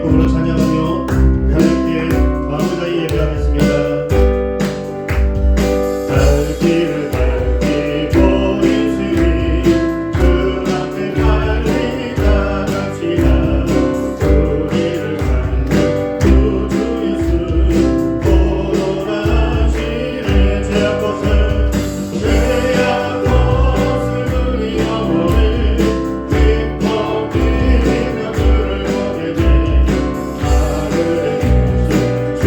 기쁨으로 찬양하며 하나님께 마음을 다해 예배하겠습니다. 갈 길을 밟히고 있으니 주 앞에 빨리 나갑시다. 우리를 찾는 구주 예수 보존하시네. 죄악 것을 우리 영혼을 기뻐 뛰며 주를 보게 돼. 하늘에 계신 주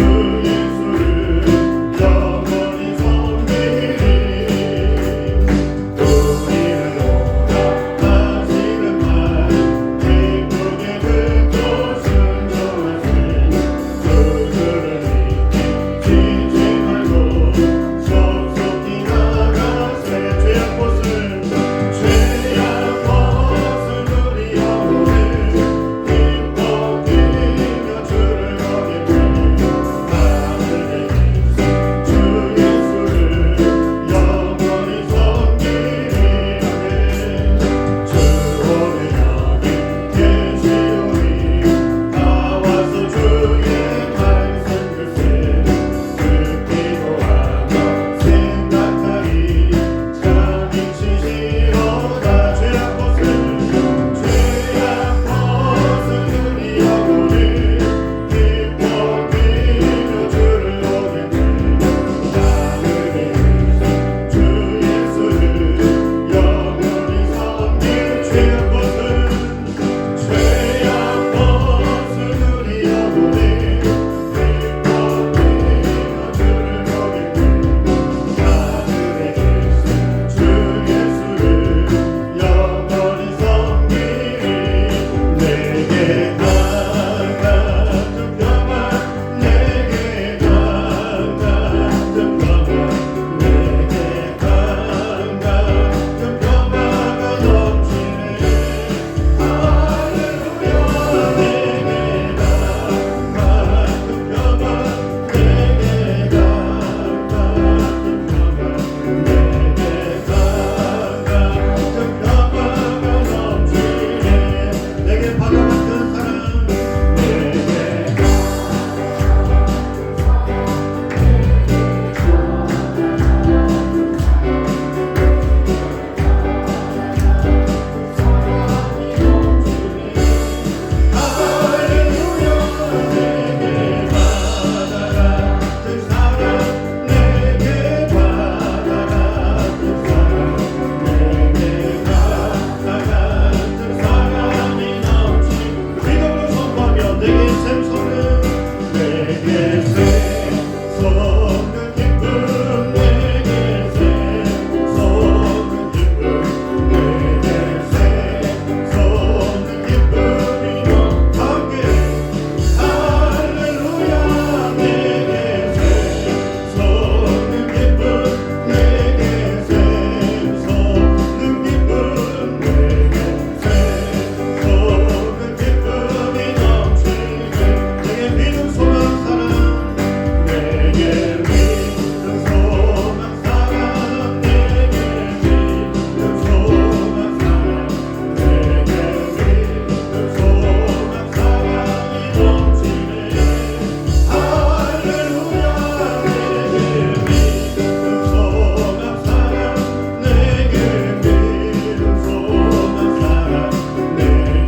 예수를 영원히 섬기리. 우리를 오락하시는 말 기쁘게 듣고 순종하세. 그들을 지지 말고 속속히 나가세. 죄악 벗을 우리 영혼을 기뻐 뛰며 주를 보게 돼. 하늘에 계신 주 예수를 영원히 섬기리. 아멘. 주 오늘 여기 계시오니 나와서 주의 말씀 글쎄 듣기도 하며 생각하리. 참 미치시로다. 죄악 벗을 우리 영혼을 기뻐 뛰며 주를 보게 돼. 하늘에 계신 주 예수를 영원히 섬길. 죄악 벗을 우리 영혼을 기뻐 뛰며 주를 보게 돼. 하늘에 계신 주 예수를 영원히 섬기리. 내게 같은 평안, 내게 같은 평안, 내게 같은 평안가 넘치네. 할렐루야. 내게 같은 평안, 내게 같은 평안, 내게 같은 평안가 넘치네. 내게 바다 같은 사랑, 내게 할렐루야. 내게 바다 같은 사랑, 내게 바다 같은 사랑, 내게 바다 같은 사랑이 넘치고. 믿음으로 선포하며 내게 샘솟는, 내게 샘솟는 기쁨, 내게 샘솟는 기쁨, 내게 샘솟는 기쁨이 너 함께. 할렐루야. 내게 샘솟는 기쁨, 내게 샘솟는 기쁨, 내게 샘솟는 기쁨이 넘치네. 내게 믿음 소망 사랑, 내게 믿음 소망 사랑, 내게 믿음 소망 사랑, 내게 믿음 소망 사랑이 넘치네. 할렐루야. 내게 믿음 소망 사랑, 내게 믿음 소망 사랑, 내게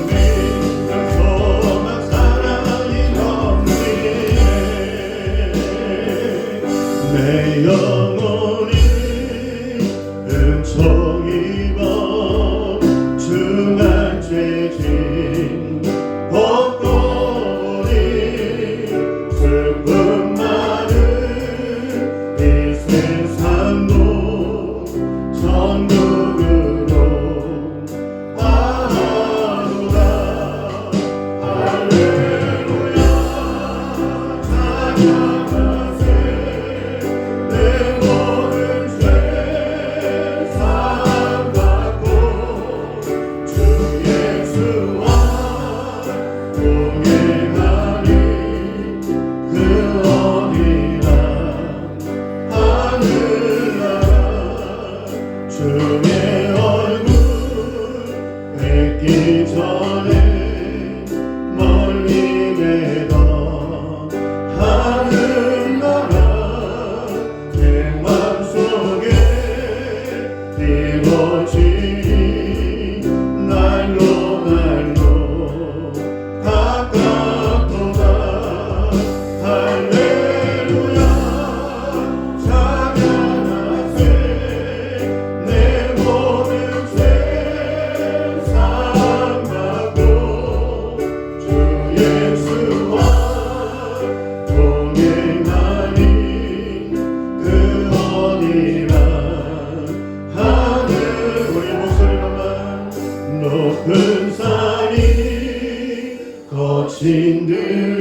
믿음 소망 사랑이 넘치네. 내 영혼이 은총 입어 중한 죄짐 벗고 오니. 슬픔 많은 이 세상도 천국으로 가노라. 할렐루야. 찬양하세. 내 모든 죄 사함받고 주 예수와 동행하니 그 어디나 하늘나라. 주의 얼굴 뵙기 전에 멀리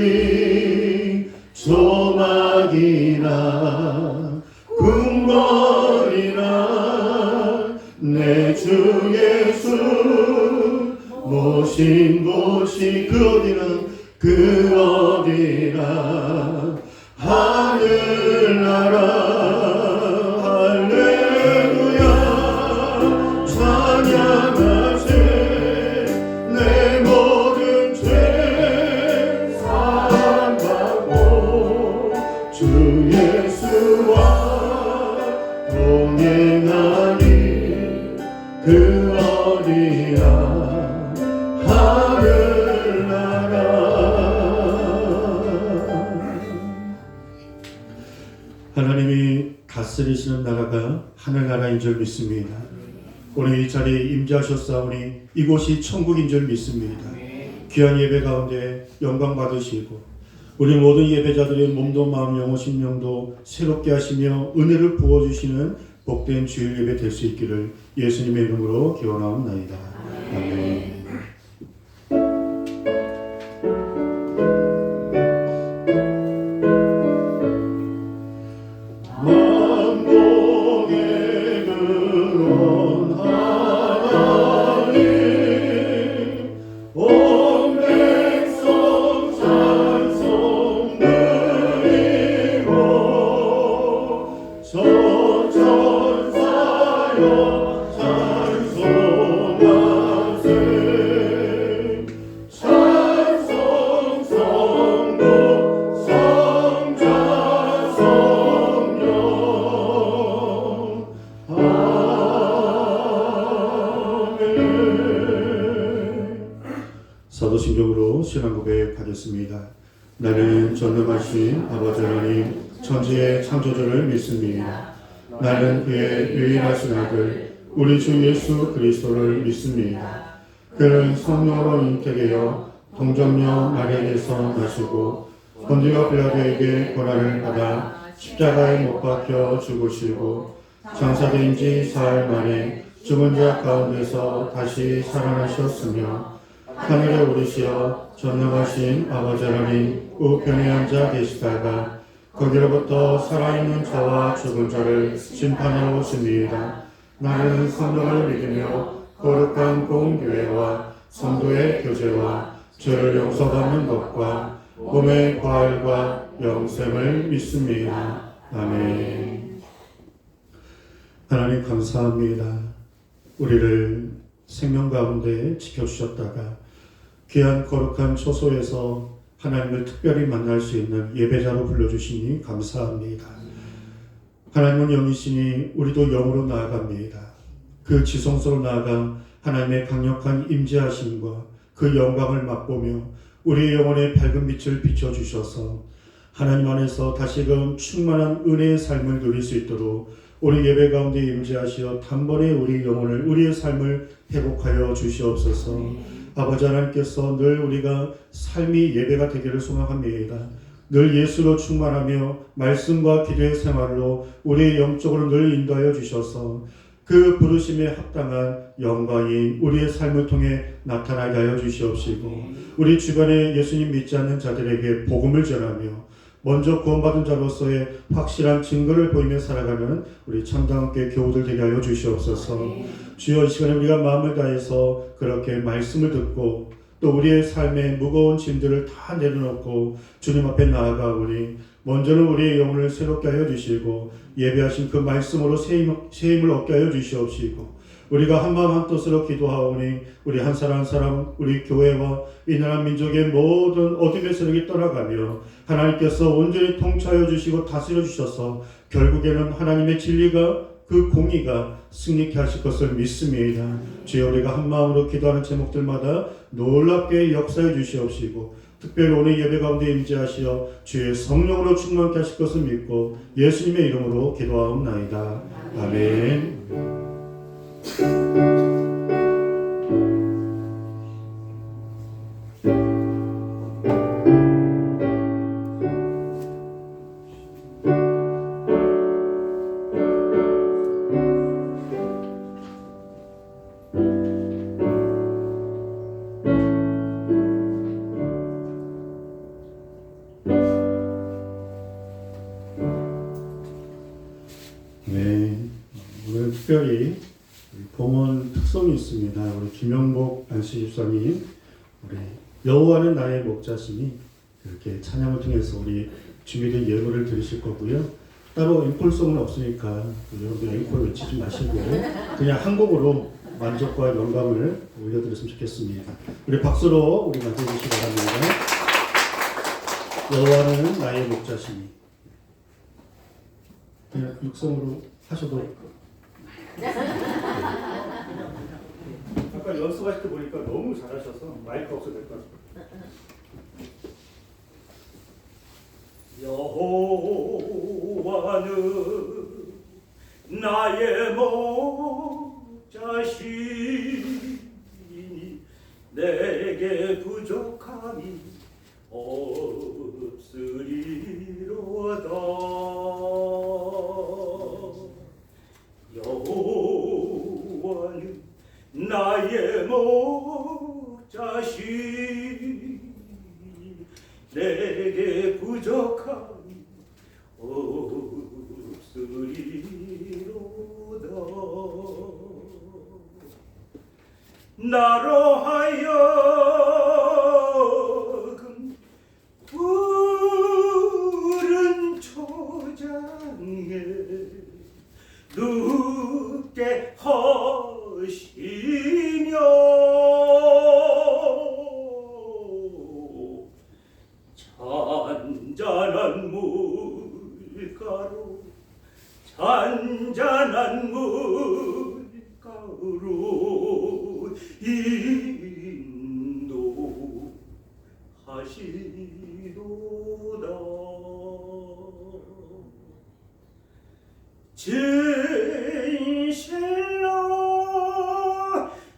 거친들이 조막이나 궁궐이나 내 주 예수 모신 곳이 그 어디나 하늘나라 할렐루야 찬양하세 내 모든 죄 사함받고 주 예수와 동행하니 그 어디나 하늘나라. 하나님이 다스리시는 나라가 하늘나라인 줄 믿습니다. 오늘 이 자리에 임재하셨사오니 이곳이 천국인 줄 믿습니다. 귀한 예배 가운데 영광 받으시고 우리 모든 예배자들의 몸도 마음 영혼 심령도 새롭게 하시며 은혜를 부어주시는 복된 주일 예배 될 수 있기를 예수님의 이름으로 기원하옵나이다. 아멘. 사도신경으로 신앙 고백하겠습니다. 나는 전능하신 아버지 하나님 천지의 창조주를 믿습니다. 나는 그의 유일하신 아들 우리 주 예수 그리스도를 믿습니다. 그는 성령으로 잉태되어 동정녀 마리아에게서 나시고 본디오 빌라도에게 고난을 받아 십자가에 못 박혀 죽으시고 장사된 지 사흘 만에 죽은 자 가운데서 다시 살아나셨으며 하늘에 오르시어 전능하신 아버지 하나님 우편에 앉아 계시다가 거기로부터 살아있는 자와 죽은 자를 심판하러 오십니다. 나는 성령을 믿으며 거룩한 공교회와 성도의 교제와 죄를 용서받는 것과 몸의 부활과 영생을 믿습니다. 아멘. 하나님 감사합니다. 우리를 생명 가운데 지켜주셨다가 귀한 거룩한 초소에서 하나님을 특별히 만날 수 있는 예배자로 불러주시니 감사합니다. 하나님은 영이시니 우리도 영으로 나아갑니다. 그 지성소로 나아가 하나님의 강력한 임재하심과 그 영광을 맛보며 우리의 영혼에 밝은 빛을 비춰주셔서 하나님 안에서 다시금 충만한 은혜의 삶을 누릴 수 있도록 우리 예배 가운데 임재하시어 단번에 우리 영혼을 우리의 삶을 회복하여 주시옵소서. 아버지 하나님께서 늘 우리가 삶이 예배가 되기를 소망합니다. 늘 예수로 충만하며 말씀과 기도의 생활로 우리의 영적으로 늘 인도하여 주셔서 그 부르심에 합당한 영광이 우리의 삶을 통해 나타나게 하여 주시옵시고 우리 주변에 예수님 믿지 않는 자들에게 복음을 전하며 먼저 구원받은 자로서의 확실한 증거를 보이며 살아가는 우리 참다함께 교우들 되게 하여 주시옵소서. 주여 이 시간에 우리가 마음을 다해서 그렇게 말씀을 듣고 또 우리의 삶의 무거운 짐들을 다 내려놓고 주님 앞에 나아가오니 먼저는 우리의 영혼을 새롭게 하여 주시고 예배하신 그 말씀으로 새 힘을 얻게 하여 주시옵시고 우리가 한마음 한뜻으로 기도하오니 우리 한 사람 한 사람 우리 교회와 이 나라 민족의 모든 어둠의 세력이 떠나가며 하나님께서 온전히 통치하여 주시고 다스려 주셔서 결국에는 하나님의 진리가 그 공의가 승리케 하실 것을 믿습니다. 주여 우리가 한마음으로 기도하는 제목들마다 놀랍게 역사해 주시옵시고 특별히 오늘 예배 가운데 임재하시어 주의 성령으로 충만케 하실 것을 믿고 예수님의 이름으로 기도하옵나이다. 아멘. 특별히 봉헌 특송이 있습니다. 우리 김영복 안시집사님, 우리 여호와는 나의 목자시니 이렇게 찬양을 통해서 우리 준비된 예물을 드리실 거고요. 따로 앵콜송은 없으니까 여러분들 앵콜 외치지 마시고 그냥 한 곡으로 만족과 영광을 올려드렸으면 좋겠습니다. 우리 박수로 우리 맞이해주시기 바랍니다. 여호와는 나의 목자시니. 그냥 육성으로 하셔도. 아까 연습하실 때 보니까 너무 잘하셔서 마이크 없어도 될 것 같아요. 여호와는 나의 목자시니 내게 부족함이 없으리로다. 여호와는 나의 목자시니 내게 부족함이 없으리로다. 나로 하여금 푸른 초장에 눕게 하시며 잔잔한 물가로 잔잔한 물가로 인도하시도다. 진실로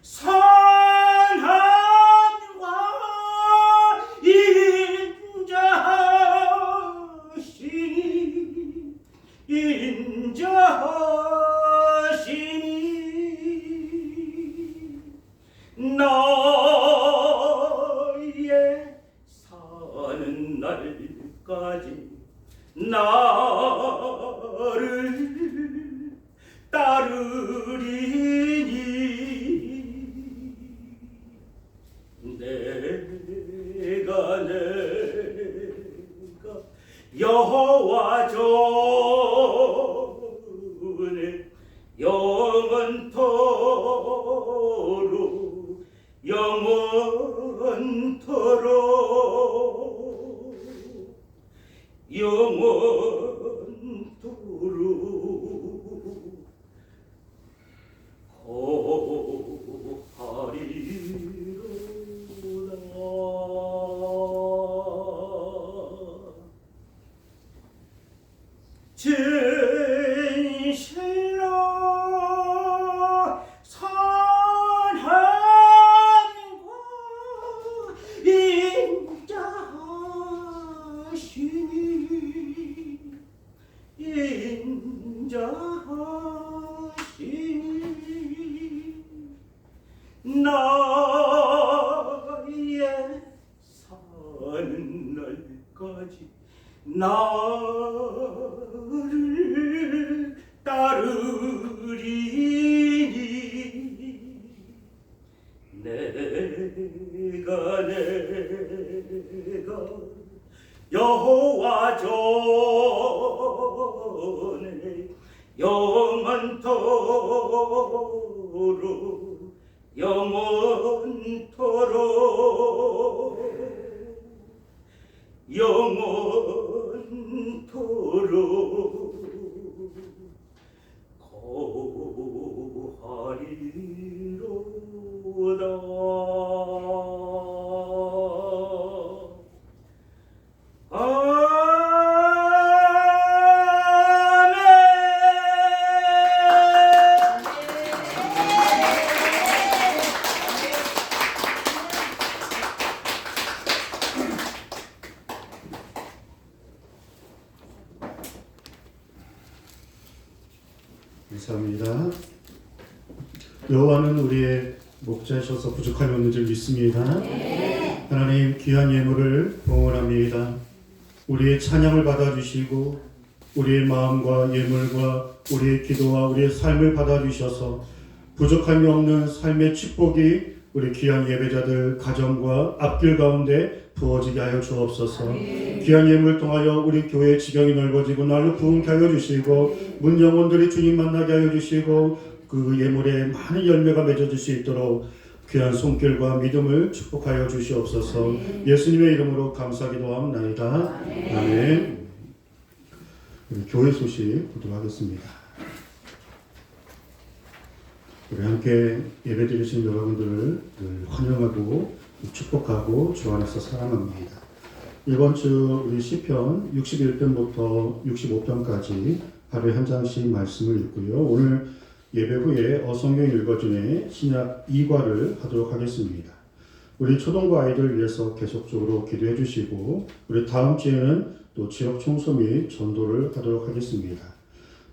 선함과 인자하시니 나의 사는 날까지 나를 따르리니 내가 여호와 전에 영원토록 거하리로다. 진실로 선함과 인자하시니 나의 사는 날까지 나를 따르리니 내가 여호와 전에 영원토록 거하리로다. 감사합니다. 여호와는 우리의 목자이셔서 부족함이 없는 줄 믿습니다. 하나님 귀한 예물을 봉헌합니다. 우리의 찬양을 받아주시고 우리의 마음과 예물과 우리의 기도와 우리의 삶을 받아주셔서 부족함이 없는 삶의 축복이 우리 귀한 예배자들 가정과 앞길 가운데 부어지게 하여 주옵소서. 귀한 예물 통하여 우리 교회의 지경이 넓어지고 날로 부흥케 하여 주시고 문 영혼들이 주님 만나게 하여 주시고 그 예물에 많은 열매가 맺어질 수 있도록 귀한 손길과 믿음을 축복하여 주시옵소서. 예수님의 이름으로 감사기도하옵나이다. 아멘. 우리 교회 소식 보도록 하겠습니다. 우리 함께 예배드리신 여러분들을 늘 환영하고 축복하고 주 안에서 사랑합니다. 이번 주 우리 시편 61편부터 65편까지 하루에 한 장씩 말씀을 읽고요. 오늘 예배 후에 어성경 읽어준의 신약 2과를 하도록 하겠습니다. 우리 초등부 아이들 위해서 계속적으로 기도해 주시고 우리 다음 주에는 또 지역 청소 및 전도를 하도록 하겠습니다.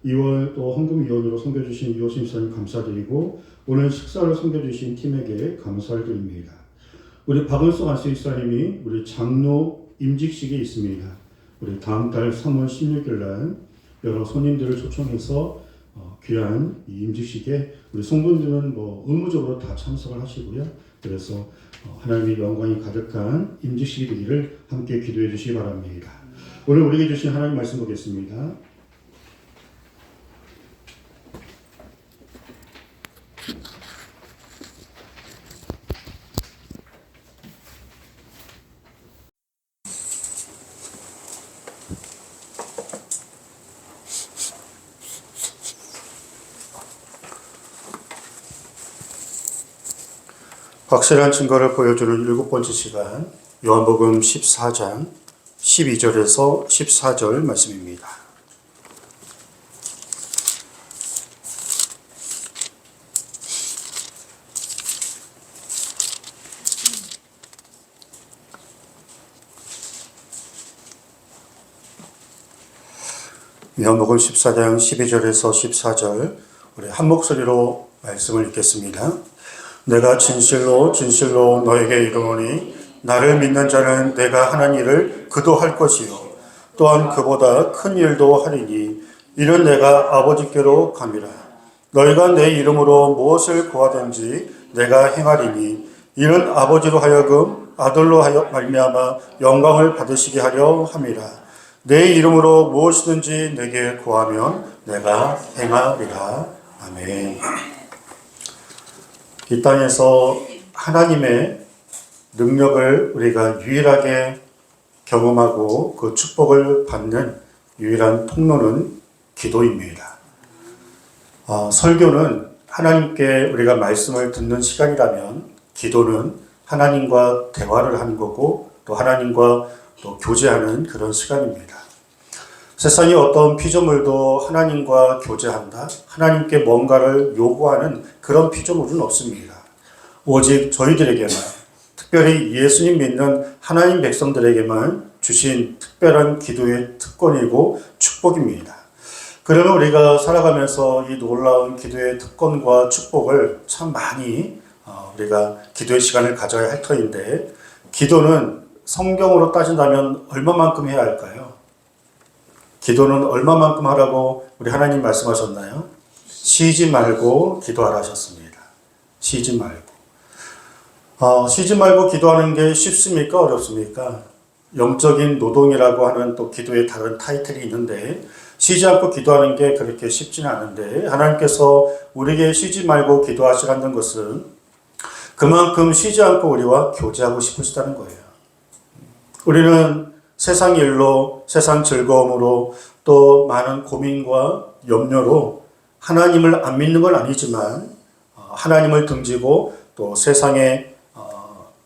2월 또 헌금위원으로 섬겨주신 이호신 목사님 감사드리고 오늘 식사를 섬겨주신 팀에게 감사를 드립니다. 우리 박은성 안수집사님이 우리 장로 임직식이 있습니다. 우리 다음 달 3월 16일 날 여러 손님들을 초청해서 귀한 이 임직식에 우리 성도님들은 의무적으로 다 참석을 하시고요. 그래서 하나님의 영광이 가득한 임직식이 되기를 함께 기도해 주시기 바랍니다. 오늘 우리에게 주신 하나님 말씀 보겠습니다. 확실한 증거를 보여주는 7번째 시간 요한복음 14장 12절에서 14절 말씀입니다. 요한복음 14장 12절에서 14절 우리 한 목소리로 말씀을 읽겠습니다. 내가 진실로 진실로 너에게 이르노니 나를 믿는 자는 내가 하는 일을 그도 할 것이요 또한 그보다 큰 일도 하리니 이는 내가 아버지께로 감이라. 너희가 내 이름으로 무엇을 구하든지 내가 행하리니 이는 아버지로 하여금 아들로 하여 말미암아 영광을 받으시게 하려 함이라. 내 이름으로 무엇이든지 내게 구하면 내가 행하리라. 아멘. 이 땅에서 하나님의 능력을 우리가 유일하게 경험하고 그 축복을 받는 유일한 통로는 기도입니다. 설교는 하나님께 우리가 말씀을 듣는 시간이라면 기도는 하나님과 대화를 하는 거고 또 하나님과 또 교제하는 그런 시간입니다. 세상의 어떤 피조물도 하나님과 교제한다, 하나님께 뭔가를 요구하는 그런 피조물은 없습니다. 오직 저희들에게만, 특별히 예수님 믿는 하나님 백성들에게만 주신 특별한 기도의 특권이고 축복입니다. 그러면 우리가 살아가면서 이 놀라운 기도의 특권과 축복을 참 많이 우리가 기도의 시간을 가져야 할 터인데, 기도는 성경으로 따진다면 얼마만큼 해야 할까요? 기도는 얼마만큼 하라고 우리 하나님 말씀하셨나요? 쉬지 말고 기도하라 하셨습니다. 쉬지 말고. 쉬지 말고 기도하는 게 쉽습니까? 어렵습니까? 영적인 노동이라고 하는 또 기도의 다른 타이틀이 있는데 쉬지 않고 기도하는 게 그렇게 쉽지는 않은데 하나님께서 우리에게 쉬지 말고 기도하시라는 것은 그만큼 쉬지 않고 우리와 교제하고 싶으시다는 거예요. 우리는 세상 일로, 세상 즐거움으로 또 많은 고민과 염려로 하나님을 안 믿는 건 아니지만 하나님을 등지고 또 세상의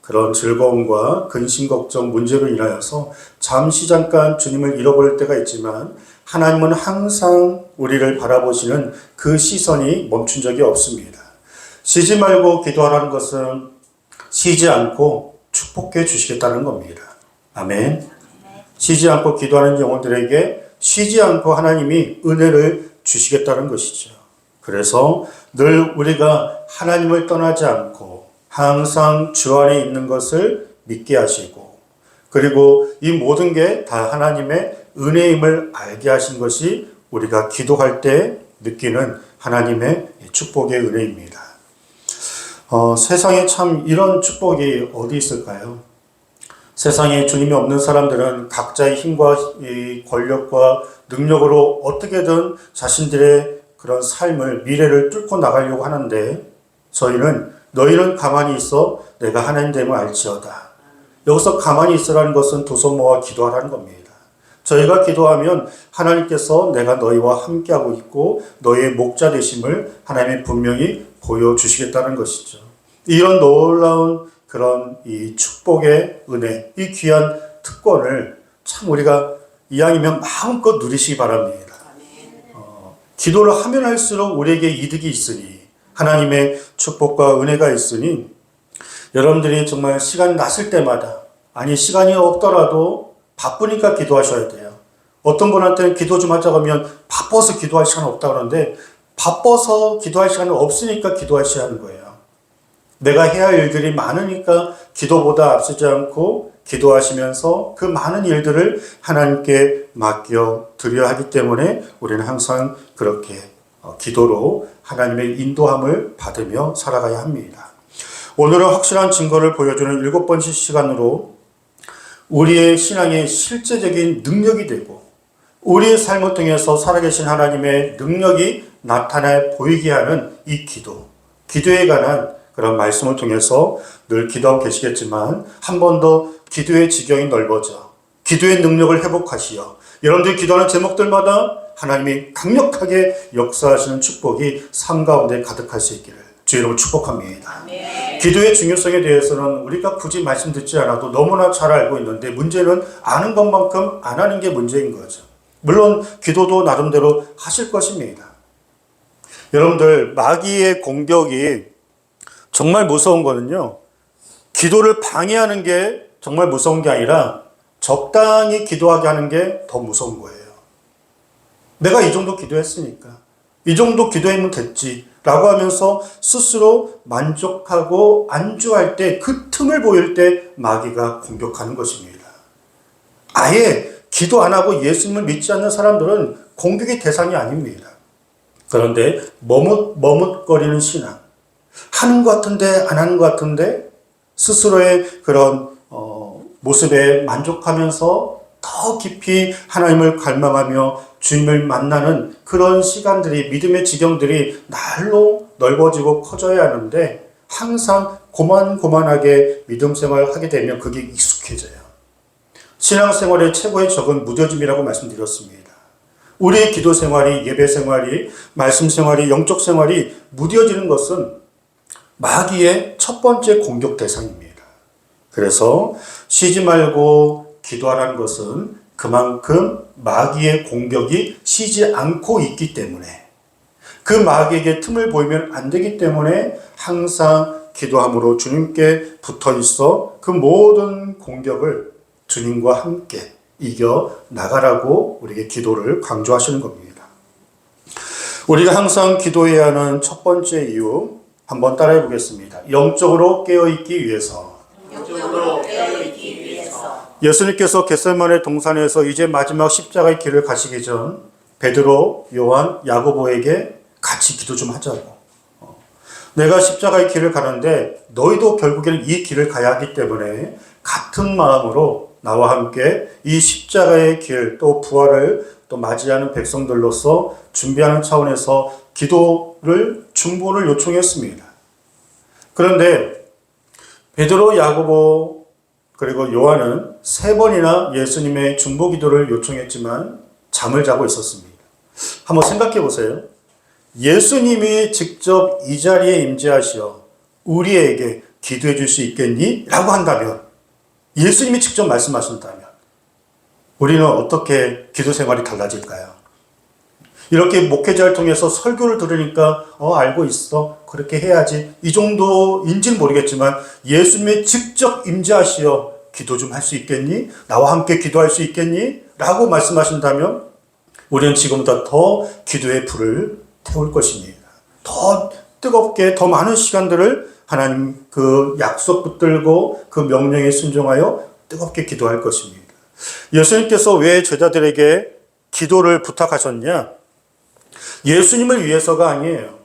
그런 즐거움과 근심, 걱정, 문제로 인하여서 잠시 잠깐 주님을 잃어버릴 때가 있지만 하나님은 항상 우리를 바라보시는 그 시선이 멈춘 적이 없습니다. 쉬지 말고 기도하라는 것은 쉬지 않고 축복해 주시겠다는 겁니다. 아멘. 쉬지 않고 기도하는 영혼들에게 쉬지 않고 하나님이 은혜를 주시겠다는 것이죠. 그래서 늘 우리가 하나님을 떠나지 않고 항상 주 안에 있는 것을 믿게 하시고 그리고 이 모든 게 다 하나님의 은혜임을 알게 하신 것이 우리가 기도할 때 느끼는 하나님의 축복의 은혜입니다. 세상에 참 이런 축복이 어디 있을까요? 세상에 주님이 없는 사람들은 각자의 힘과 이 권력과 능력으로 어떻게든 자신들의 그런 삶을, 미래를 뚫고 나가려고 하는데 저희는 너희는 가만히 있어 내가 하나님 됨을 알지어다. 여기서 가만히 있으라는 것은 두 손 모아 기도하라는 겁니다. 저희가 기도하면 하나님께서 내가 너희와 함께하고 있고 너희의 목자 되심을 하나님이 분명히 보여주시겠다는 것이죠. 이런 놀라운 그런 이 축복의 은혜, 이 귀한 특권을 참 우리가 이왕이면 마음껏 누리시기 바랍니다. 기도를 하면 할수록 우리에게 이득이 있으니 하나님의 축복과 은혜가 있으니 여러분들이 정말 시간 났을 때마다 아니 시간이 없더라도 바쁘니까 기도하셔야 돼요. 어떤 분한테는 기도 좀 하자고 하면 바빠서 기도할 시간 없다 그러는데 바빠서 기도할 시간이 없으니까 기도하셔야 하는 거예요. 내가 해야 할 일들이 많으니까 기도보다 앞서지 않고 기도하시면서 그 많은 일들을 하나님께 맡겨 드려야 하기 때문에 우리는 항상 그렇게 기도로 하나님의 인도함을 받으며 살아가야 합니다. 오늘은 확실한 증거를 보여주는 7번째 시간으로 우리의 신앙의 실제적인 능력이 되고 우리의 삶을 통해서 살아계신 하나님의 능력이 나타나 보이게 하는 이 기도, 기도에 관한 그런 말씀을 통해서 늘 기도하고 계시겠지만 한 번 더 기도의 지경이 넓어져 기도의 능력을 회복하시어 여러분들이 기도하는 제목들마다 하나님이 강력하게 역사하시는 축복이 삶 가운데 가득할 수 있기를 주의 이름으로 축복합니다. 기도의 중요성에 대해서는 우리가 굳이 말씀 듣지 않아도 너무나 잘 알고 있는데 문제는 아는 것만큼 안 하는 게 문제인 거죠. 물론 기도도 나름대로 하실 것입니다. 여러분들 마귀의 공격이 정말 무서운 거는요. 기도를 방해하는 게 정말 무서운 게 아니라 적당히 기도하게 하는 게 더 무서운 거예요. 내가 이 정도 기도했으니까 이 정도 기도하면 됐지 라고 하면서 스스로 만족하고 안주할 때 그 틈을 보일 때 마귀가 공격하는 것입니다. 아예 기도 안 하고 예수님을 믿지 않는 사람들은 공격의 대상이 아닙니다. 그런데 머뭇거리는 신앙, 하는 것 같은데 안 하는 것 같은데 스스로의 그런 모습에 만족하면서 더 깊이 하나님을 갈망하며 주님을 만나는 그런 시간들이 믿음의 지경들이 날로 넓어지고 커져야 하는데 항상 고만고만하게 믿음 생활을 하게 되면 그게 익숙해져요. 신앙생활의 최고의 적은 무뎌짐이라고 말씀드렸습니다. 우리의 기도 생활이, 예배 생활이, 말씀 생활이, 영적 생활이 무뎌지는 것은 마귀의 첫 번째 공격 대상입니다. 그래서 쉬지 말고 기도하라는 것은 그만큼 마귀의 공격이 쉬지 않고 있기 때문에 그 마귀에게 틈을 보이면 안 되기 때문에 항상 기도함으로 주님께 붙어 있어 그 모든 공격을 주님과 함께 이겨 나가라고 우리에게 기도를 강조하시는 겁니다. 우리가 항상 기도해야 하는 첫 번째 이유 한번 따라해 보겠습니다. 영적으로 깨어있기 위해서. 예수님께서 겟세마네 동산에서 이제 마지막 십자가의 길을 가시기 전 베드로, 요한, 야고보에게 같이 기도 좀 하자고. 내가 십자가의 길을 가는데 너희도 결국에는 이 길을 가야 하기 때문에 같은 마음으로 나와 함께 이 십자가의 길 또 부활을 또 맞이하는 백성들로서 준비하는 차원에서 기도를 중보를 요청했습니다. 그런데 베드로, 야고보 그리고 요한은 3번이나 예수님의 중보 기도를 요청했지만 잠을 자고 있었습니다. 한번 생각해 보세요. 예수님이 직접 이 자리에 임재하시어 우리에게 기도해 줄 수 있겠니? 라고 한다면 예수님이 직접 말씀하신다면 우리는 어떻게 기도 생활이 달라질까요? 이렇게 목회자를 통해서 설교를 들으니까 알고 있어. 그렇게 해야지. 이 정도인지는 모르겠지만 예수님이 직접 임재하시어 기도 좀 할 수 있겠니? 나와 함께 기도할 수 있겠니? 라고 말씀하신다면 우리는 지금보다 더 기도의 불을 태울 것입니다. 더 뜨겁게 더 많은 시간들을 하나님 그 약속 붙들고 그 명령에 순종하여 뜨겁게 기도할 것입니다. 예수님께서 왜 제자들에게 기도를 부탁하셨냐? 예수님을 위해서가 아니에요.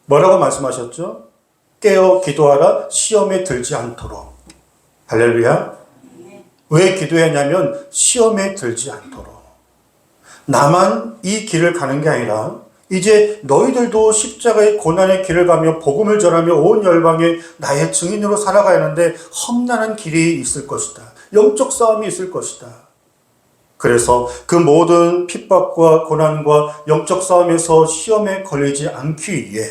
뭐라고 말씀하셨죠? 깨어 기도하라 시험에 들지 않도록. 할렐루야. 왜 기도했냐면 시험에 들지 않도록. 나만 이 길을 가는 게 아니라 이제 너희들도 십자가의 고난의 길을 가며 복음을 전하며 온 열방에 나의 증인으로 살아가야 하는데 험난한 길이 있을 것이다. 영적 싸움이 있을 것이다. 그래서 그 모든 핍박과 고난과 영적 싸움에서 시험에 걸리지 않기 위해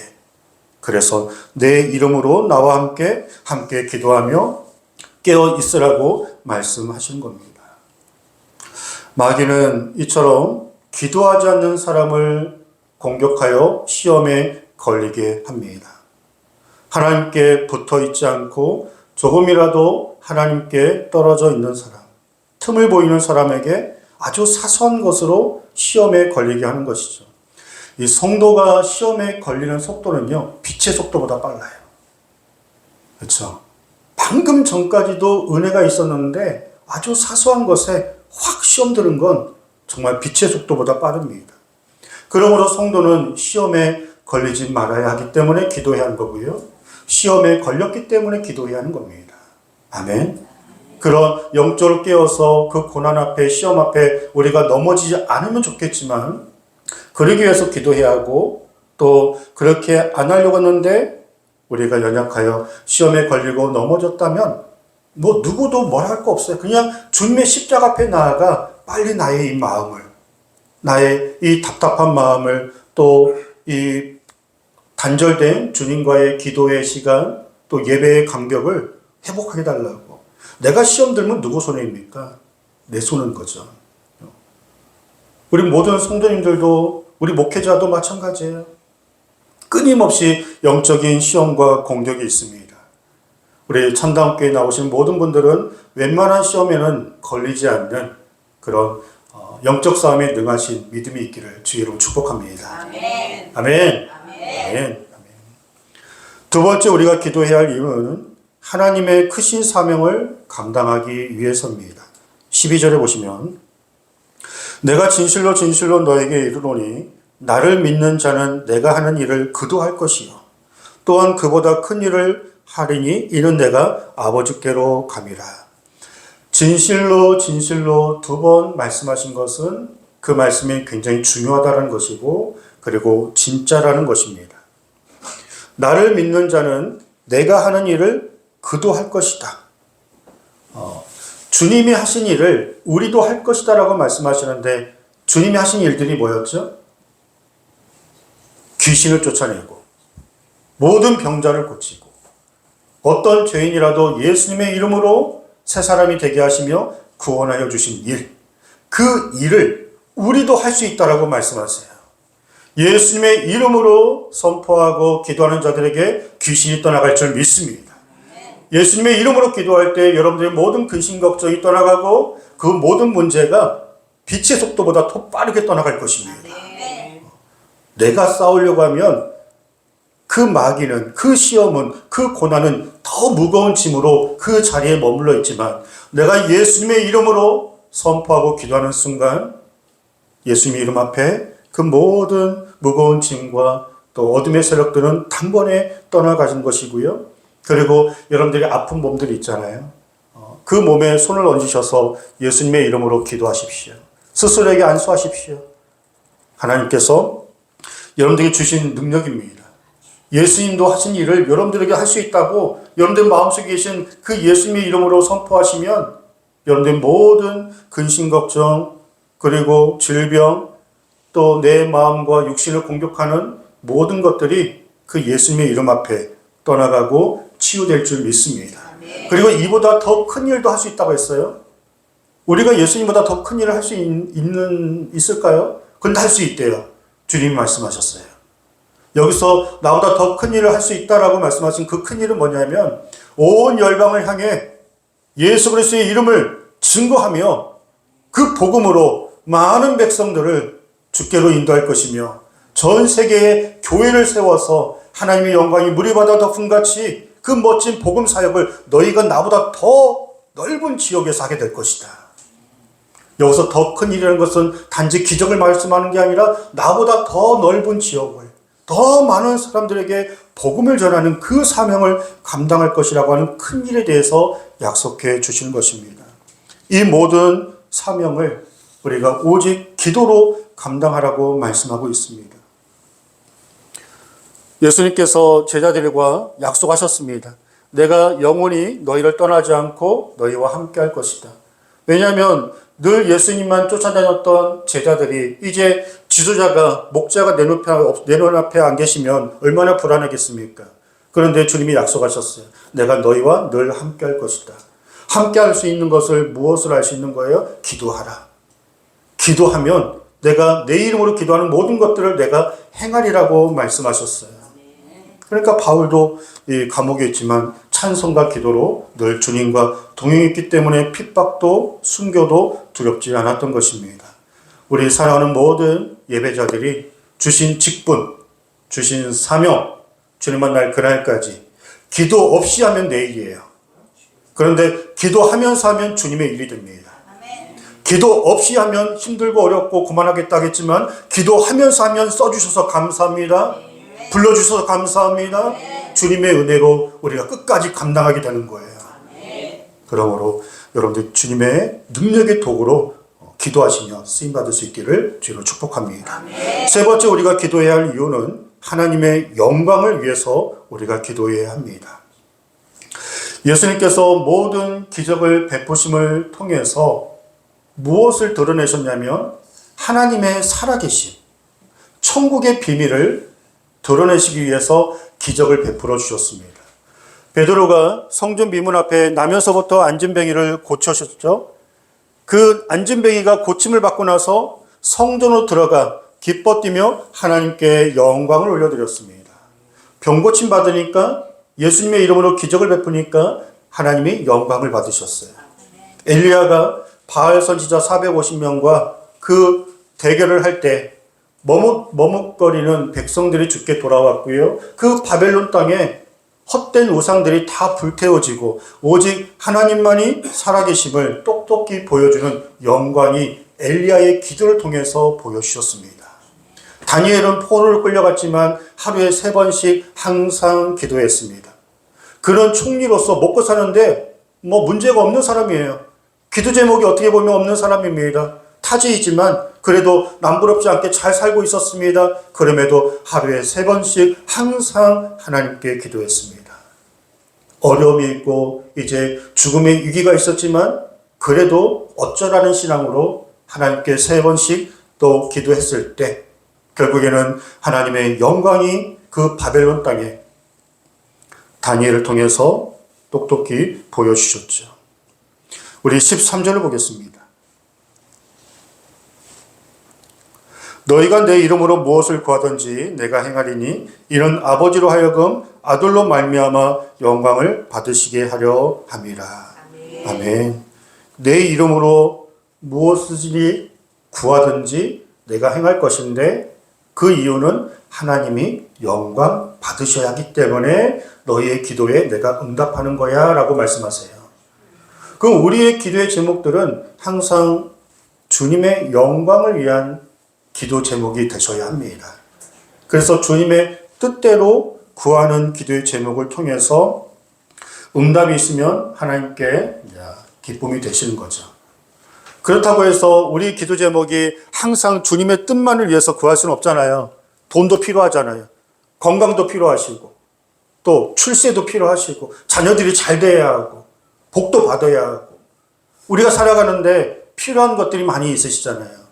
그래서 내 이름으로 나와 함께 기도하며 깨어 있으라고 말씀하신 겁니다. 마귀는 이처럼 기도하지 않는 사람을 공격하여 시험에 걸리게 합니다. 하나님께 붙어 있지 않고 조금이라도 하나님께 떨어져 있는 사람, 틈을 보이는 사람에게 아주 사소한 것으로 시험에 걸리게 하는 것이죠. 이 성도가 시험에 걸리는 속도는요, 빛의 속도보다 빨라요. 그렇죠? 방금 전까지도 은혜가 있었는데 아주 사소한 것에 확 시험 드는 건 정말 빛의 속도보다 빠릅니다. 그러므로 성도는 시험에 걸리지 말아야 하기 때문에 기도해야 하는 거고요. 시험에 걸렸기 때문에 기도해야 하는 겁니다. 아멘. 그런 영적으로 깨어서 그 고난 앞에 시험 앞에 우리가 넘어지지 않으면 좋겠지만 그러기 위해서 기도해야 하고 또 그렇게 안 하려고 했는데 우리가 연약하여 시험에 걸리고 넘어졌다면 뭐 누구도 뭘 할 거 없어요. 그냥 주님의 십자가 앞에 나아가 빨리 나의 이 마음을 나의 이 답답한 마음을 또 이 단절된 주님과의 기도의 시간 또 예배의 간격을 회복하게 달라고. 내가 시험 들면 누구 손해입니까? 내 손은 거죠. 우리 모든 성도님들도 우리 목회자도 마찬가지예요. 끊임없이 영적인 시험과 공격이 있습니다. 우리 천당교회에 나오신 모든 분들은 웬만한 시험에는 걸리지 않는 그런 영적 싸움에 능하신 믿음이 있기를 주의로 축복합니다. 아멘. 아멘. 아멘. 두 번째 우리가 기도해야 할 이유는 하나님의 크신 사명을 감당하기 위해서입니다. 12절에 보시면 내가 진실로 진실로 너에게 이르노니 나를 믿는 자는 내가 하는 일을 그도 할 것이요 또한 그보다 큰 일을 하리니 이는 내가 아버지께로 감이라. 진실로 진실로 두 번 말씀하신 것은 그 말씀이 굉장히 중요하다는 것이고 그리고 진짜라는 것입니다. 나를 믿는 자는 내가 하는 일을 그도 할 것이다. 주님이 하신 일을 우리도 할 것이다 라고 말씀하시는데 주님이 하신 일들이 뭐였죠? 귀신을 쫓아내고 모든 병자를 고치고 어떤 죄인이라도 예수님의 이름으로 새 사람이 되게 하시며 구원하여 주신 일, 그 일을 우리도 할 수 있다라고 말씀하세요. 예수님의 이름으로 선포하고 기도하는 자들에게 귀신이 떠나갈 줄 믿습니다. 예수님의 이름으로 기도할 때 여러분들의 모든 근심 걱정이 떠나가고 그 모든 문제가 빛의 속도보다 더 빠르게 떠나갈 것입니다. 내가 싸우려고 하면 그 마귀는, 그 시험은, 그 고난은 더 무거운 짐으로 그 자리에 머물러 있지만 내가 예수님의 이름으로 선포하고 기도하는 순간 예수님의 이름 앞에 그 모든 무거운 짐과 또 어둠의 세력들은 단번에 떠나가는 것이고요. 그리고 여러분들이 아픈 몸들이 있잖아요. 그 몸에 손을 얹으셔서 예수님의 이름으로 기도하십시오. 스스로에게 안수하십시오. 하나님께서 여러분들에게 주신 능력입니다. 예수님도 하신 일을 여러분들에게 할 수 있다고 여러분들 마음속에 계신 그 예수님의 이름으로 선포하시면 여러분들의 모든 근심 걱정 그리고 질병 또 내 마음과 육신을 공격하는 모든 것들이 그 예수님의 이름 앞에 떠나가고 치유될 줄 믿습니다. 그리고 이보다 더 큰 일도 할 수 있다고 했어요. 우리가 예수님보다 더 큰 일을 할 수 있을까요? 근데 할 수 있대요. 주님이 말씀하셨어요. 여기서 나보다 더 큰 일을 할 수 있다라고 말씀하신 그 큰 일은 뭐냐면 온 열방을 향해 예수 그리스도의 이름을 증거하며 그 복음으로 많은 백성들을 주께로 인도할 것이며 전 세계에 교회를 세워서 하나님의 영광이 무리바다 덕분같이 그 멋진 복음 사역을 너희가 나보다 더 넓은 지역에서 하게 될 것이다. 여기서 더 큰 일이라는 것은 단지 기적을 말씀하는 게 아니라 나보다 더 넓은 지역을, 더 많은 사람들에게 복음을 전하는 그 사명을 감당할 것이라고 하는 큰 일에 대해서 약속해 주시는 것입니다. 이 모든 사명을 우리가 오직 기도로 감당하라고 말씀하고 있습니다. 예수님께서 제자들과 약속하셨습니다. 내가 영원히 너희를 떠나지 않고 너희와 함께 할 것이다. 왜냐하면 늘 예수님만 쫓아다녔던 제자들이 이제 지도자가, 목자가 내 눈앞에 안 계시면 얼마나 불안하겠습니까? 그런데 주님이 약속하셨어요. 내가 너희와 늘 함께 할 것이다. 함께 할 수 있는 것을 무엇을 할 수 있는 거예요? 기도하라. 기도하면 내가 내 이름으로 기도하는 모든 것들을 내가 행하리라고 말씀하셨어요. 그러니까 바울도 이 감옥에 있지만 찬송과 기도로 늘 주님과 동행했기 때문에 핍박도 순교도 두렵지 않았던 것입니다. 우리 사랑하는 모든 예배자들이 주신 직분, 주신 사명, 주님 만날 그날까지 기도 없이 하면 내일이에요. 그런데 기도하면서 하면 주님의 일이 됩니다. 기도 없이 하면 힘들고 어렵고 그만하겠다 하겠지만 기도하면서 하면 써주셔서 감사합니다. 불러주셔서 감사합니다. 주님의 은혜로 우리가 끝까지 감당하게 되는 거예요. 그러므로 여러분들 주님의 능력의 도구로 기도하시며 쓰임받을 수 있기를 주로 축복합니다. 세 번째 우리가 기도해야 할 이유는 하나님의 영광을 위해서 우리가 기도해야 합니다. 예수님께서 모든 기적을 베푸심을 통해서 무엇을 드러내셨냐면 하나님의 살아계심, 천국의 비밀을 드러내시기 위해서 기적을 베풀어 주셨습니다. 베드로가 성전 미문 앞에 나면서부터 안진뱅이를 고쳐셨죠. 그 안진뱅이가 고침을 받고 나서 성전으로 들어가 기뻐 뛰며 하나님께 영광을 올려드렸습니다. 병 고침 받으니까 예수님의 이름으로 기적을 베푸니까 하나님이 영광을 받으셨어요. 엘리야가 바알 선지자 450명과 그 대결을 할 때 머뭇거리는 백성들이 죽게 돌아왔고요. 그 바벨론 땅에 헛된 우상들이 다 불태워지고 오직 하나님만이 살아계심을 똑똑히 보여주는 영광이 엘리야의 기도를 통해서 보여주셨습니다. 다니엘은 포로로 끌려갔지만 하루에 3번씩 항상 기도했습니다. 그런 총리로서 먹고 사는데 문제가 없는 사람이에요. 기도 제목이 어떻게 보면 없는 사람입니다. 타지이지만 그래도 남부럽지 않게 잘 살고 있었습니다. 그럼에도 하루에 3번씩 항상 하나님께 기도했습니다. 어려움이 있고 이제 죽음의 위기가 있었지만 그래도 어쩌라는 신앙으로 하나님께 3번씩 또 기도했을 때 결국에는 하나님의 영광이 그 바벨론 땅에 다니엘을 통해서 똑똑히 보여주셨죠. 우리 13절을 보겠습니다. 너희가 내 이름으로 무엇을 구하든지 내가 행하리니 이는 아버지로 하여금 아들로 말미암아 영광을 받으시게 하려 함이라. 아멘. 내 이름으로 무엇을 구하든지 내가 행할 것인데 그 이유는 하나님이 영광 받으셔야 하기 때문에 너희의 기도에 내가 응답하는 거야 라고 말씀하세요. 그럼 우리의 기도의 제목들은 항상 주님의 영광을 위한 기도 제목이 되셔야 합니다. 그래서 주님의 뜻대로 구하는 기도의 제목을 통해서 응답이 있으면 하나님께 기쁨이 되시는 거죠. 그렇다고 해서 우리 기도 제목이 항상 주님의 뜻만을 위해서 구할 수는 없잖아요. 돈도 필요하잖아요. 건강도 필요하시고 또 출세도 필요하시고 자녀들이 잘 돼야 하고 복도 받아야 하고 우리가 살아가는데 필요한 것들이 많이 있으시잖아요.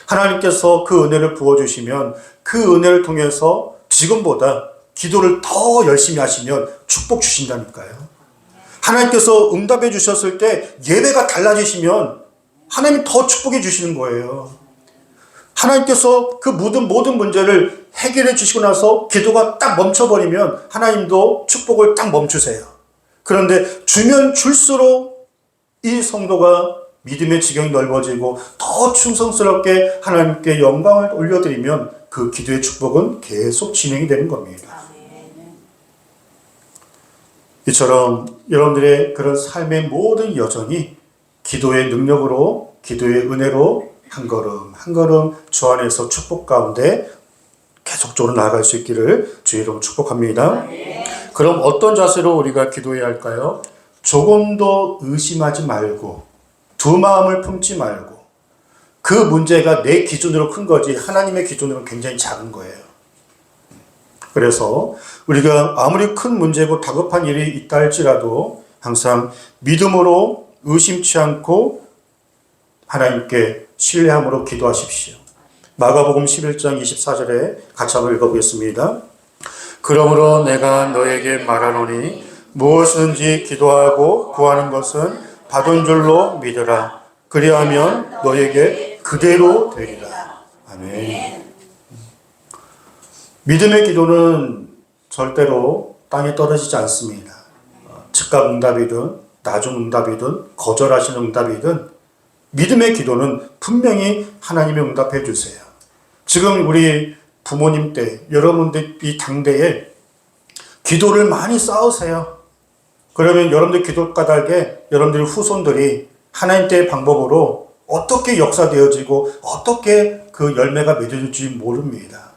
하나님께서 그 은혜를 부어주시면 그 은혜를 통해서 지금보다 기도를 더 열심히 하시면 축복 주신다니까요. 하나님께서 응답해 주셨을 때 예배가 달라지시면 하나님이 더 축복해 주시는 거예요. 하나님께서 그 모든 문제를 해결해 주시고 나서 기도가 딱 멈춰버리면 하나님도 축복을 딱 멈추세요. 그런데 주면 줄수록 이 성도가 믿음의 지경이 넓어지고 더 충성스럽게 하나님께 영광을 올려드리면 그 기도의 축복은 계속 진행이 되는 겁니다. 이처럼 여러분들의 그런 삶의 모든 여정이 기도의 능력으로, 기도의 은혜로 한 걸음 한 걸음 주 안에서 축복 가운데 계속적으로 나아갈 수 있기를 주의 이름으로 축복합니다. 그럼 어떤 자세로 우리가 기도해야 할까요? 조금도 의심하지 말고 두 마음을 품지 말고, 그 문제가 내 기준으로 큰 거지 하나님의 기준으로는 굉장히 작은 거예요. 그래서 우리가 아무리 큰 문제고 다급한 일이 있다 할지라도 항상 믿음으로 의심치 않고 하나님께 신뢰함으로 기도하십시오. 마가복음 11장 24절에 같이 한번 읽어보겠습니다. 그러므로 내가 너에게 말하노니 무엇이든지 기도하고 구하는 것은 받은 줄로 믿으라. 그리하면 너에게 그대로 되리라. 아멘. 믿음의 기도는 절대로 땅에 떨어지지 않습니다. 즉각 응답이든 나중 응답이든 거절하시는 응답이든 믿음의 기도는 분명히 하나님이 응답해 주세요. 지금 우리 부모님 때, 여러분들 이 당대에 기도를 많이 쌓으세요. 그러면 여러분들 기도 까닭에 여러분들 후손들이 하나님 때의 방법으로 어떻게 역사되어지고 어떻게 그 열매가 맺어질지 모릅니다.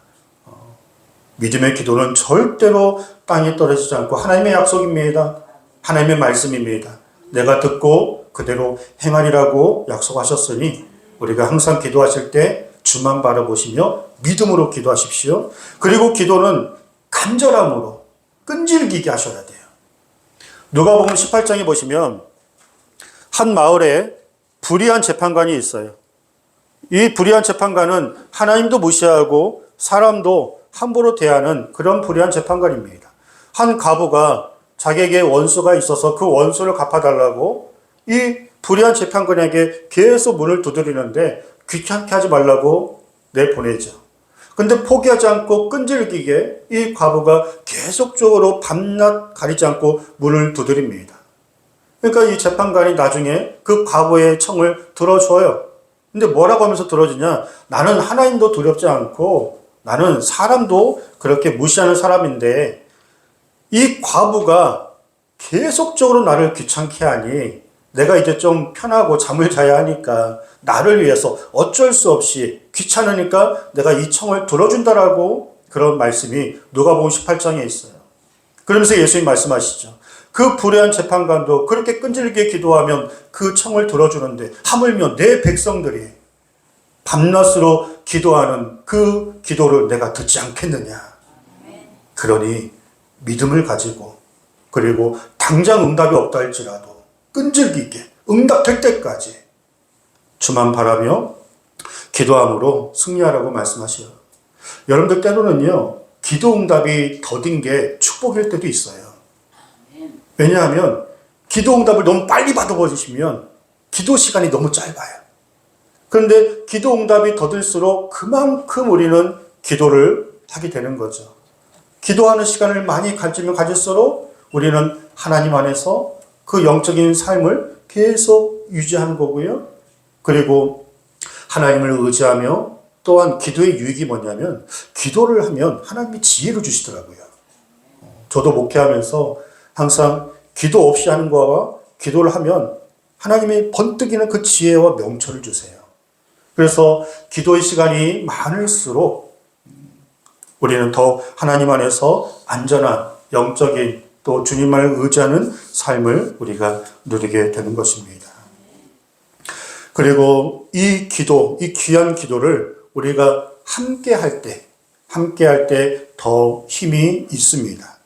믿음의 기도는 절대로 땅에 떨어지지 않고 하나님의 약속입니다. 하나님의 말씀입니다. 내가 듣고 그대로 행하리라고 약속하셨으니 우리가 항상 기도하실 때 주만 바라보시며 믿음으로 기도하십시오. 그리고 기도는 간절함으로 끈질기게 하셔야 돼요. 누가복음 18장에 보시면 한 마을에 불의한 재판관이 있어요. 이 불의한 재판관은 하나님도 무시하고 사람도 함부로 대하는 그런 불의한 재판관입니다. 한 과부가 자기에게 원수가 있어서 그 원수를 갚아달라고 이 불의한 재판관에게 계속 문을 두드리는데 귀찮게 하지 말라고 내보내죠. 근데 포기하지 않고 끈질기게 이 과부가 계속적으로 밤낮 가리지 않고 문을 두드립니다. 그러니까 이 재판관이 나중에 그 과부의 청을 들어줘요. 근데 뭐라고 하면서 들어주냐? 나는 하나님도 두렵지 않고 나는 사람도 그렇게 무시하는 사람인데 이 과부가 계속적으로 나를 귀찮게 하니 내가 이제 좀 편하고 잠을 자야 하니까 나를 위해서 어쩔 수 없이 귀찮으니까 내가 이 청을 들어준다라고 그런 말씀이 누가복음 18장에 있어요. 그러면서 예수님 말씀하시죠. 그 불의한 재판관도 그렇게 끈질기게 기도하면 그 청을 들어주는데 하물며 내 백성들이 밤낮으로 기도하는 그 기도를 내가 듣지 않겠느냐. 그러니 믿음을 가지고 그리고 당장 응답이 없다 할지라도 끈질기게 응답될 때까지 주만 바라며 기도함으로 승리하라고 말씀하셔요. 여러분들 때로는요, 기도 응답이 더딘 게 축복일 때도 있어요. 왜냐하면 기도 응답을 너무 빨리 받아버리시면 기도 시간이 너무 짧아요. 그런데 기도 응답이 더딜수록 그만큼 우리는 기도를 하게 되는 거죠. 기도하는 시간을 많이 가지면 가질수록 우리는 하나님 안에서 그 영적인 삶을 계속 유지하는 거고요. 그리고 하나님을 의지하며 또한 기도의 유익이 뭐냐면 기도를 하면 하나님이 지혜를 주시더라고요. 저도 목회하면서 항상 기도 없이 하는 거와 기도를 하면 하나님이 번뜩이는 그 지혜와 명철을 주세요. 그래서 기도의 시간이 많을수록 우리는 더 하나님 안에서 안전한 영적인 또 주님만을 의지하는 삶을 우리가 누리게 되는 것입니다. 그리고 이 기도, 이 귀한 기도를 우리가 함께 할 때 더 힘이 있습니다.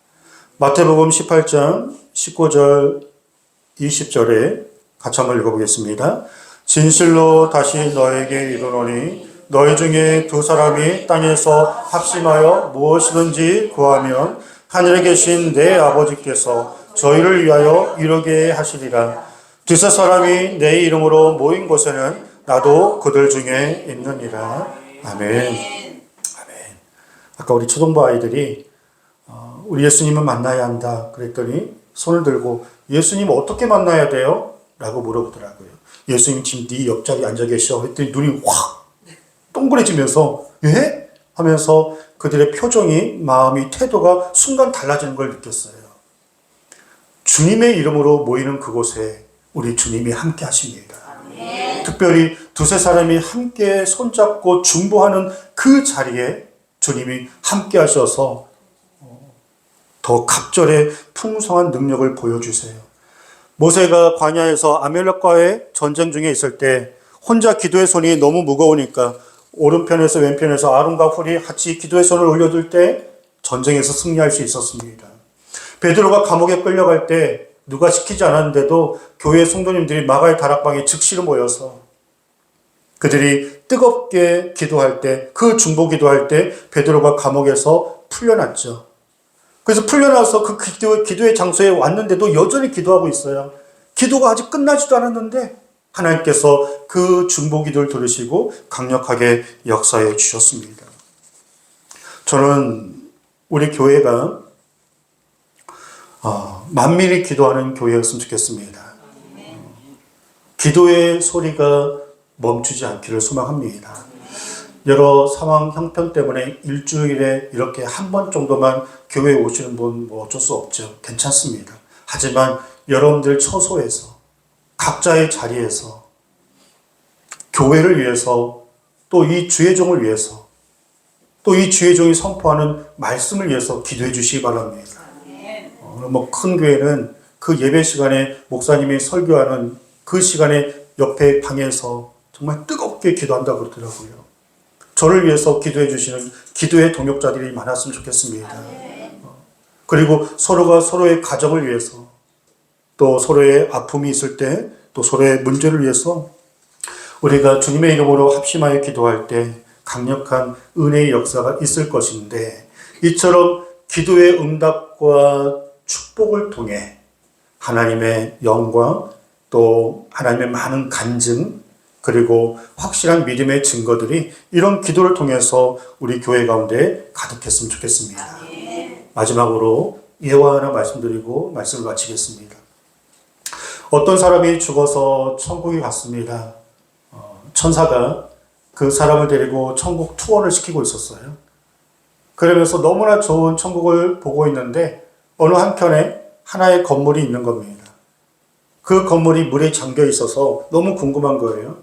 마태복음 18장 19절 20절에 같이 한번 읽어보겠습니다. 진실로 다시 너에게 이르노니 너희 중에 두 사람이 땅에서 합심하여 무엇이든지 구하면 하늘에 계신 내 아버지께서 저희를 위하여 이루게 하시리라. 두세 사람이 내 이름으로 모인 곳에는 나도 그들 중에 있느니라. 아멘. 아멘. 아까 우리 초등부 아이들이 우리 예수님을 만나야 한다 그랬더니 손을 들고 예수님 어떻게 만나야 돼요? 라고 물어보더라고요. 예수님 지금 네 옆자리에 앉아 계셔 했더니 눈이 확 동그래지면서 예? 하면서 그들의 표정이, 마음이, 태도가 순간 달라지는 걸 느꼈어요. 주님의 이름으로 모이는 그곳에 우리 주님이 함께 하십니다. 특별히 두세 사람이 함께 손잡고 중보하는 그 자리에 주님이 함께 하셔서 더 갑절의 풍성한 능력을 보여주세요. 모세가 광야에서 아말렉과의 전쟁 중에 있을 때 혼자 기도의 손이 너무 무거우니까 오른편에서 왼편에서 아론과 훌이 같이 기도의 손을 올려둘 때 전쟁에서 승리할 수 있었습니다. 베드로가 감옥에 끌려갈 때 누가 시키지 않았는데도 교회 성도님들이 마가의 다락방에 즉시로 모여서 그들이 뜨겁게 기도할 때, 그 중보 기도할 때 베드로가 감옥에서 풀려났죠. 그래서 풀려나서 그 기도의 장소에 왔는데도 여전히 기도하고 있어요. 기도가 아직 끝나지도 않았는데 하나님께서 그 중보 기도를 들으시고 강력하게 역사해 주셨습니다. 저는 우리 교회가 만민이 기도하는 교회였으면 좋겠습니다. 기도의 소리가 멈추지 않기를 소망합니다. 여러 상황 형편 때문에 일주일에 이렇게 한 번 정도만 교회에 오시는 분 뭐 어쩔 수 없죠. 괜찮습니다. 하지만 여러분들 처소에서 각자의 자리에서 교회를 위해서 또 이 주의 종을 위해서 또 이 주의 종이 선포하는 말씀을 위해서 기도해 주시기 바랍니다. 뭐 큰 교회는 그 예배 시간에 목사님이 설교하는 그 시간에 옆에 방에서 정말 뜨겁게 기도한다고 그러더라고요. 저를 위해서 기도해 주시는 기도의 동역자들이 많았으면 좋겠습니다. 그리고 서로가 서로의 가정을 위해서 또 서로의 아픔이 있을 때 또 서로의 문제를 위해서 우리가 주님의 이름으로 합심하여 기도할 때 강력한 은혜의 역사가 있을 것인데 이처럼 기도의 응답과 축복을 통해 하나님의 영광 또 하나님의 많은 간증 그리고 확실한 믿음의 증거들이 이런 기도를 통해서 우리 교회 가운데 가득했으면 좋겠습니다. 마지막으로 예화 하나 말씀드리고 말씀을 마치겠습니다. 어떤 사람이 죽어서 천국에 갔습니다. 천사가 그 사람을 데리고 천국 투어를 시키고 있었어요. 그러면서 너무나 좋은 천국을 보고 있는데 어느 한켠에 하나의 건물이 있는 겁니다. 그 건물이 물에 잠겨 있어서 너무 궁금한 거예요.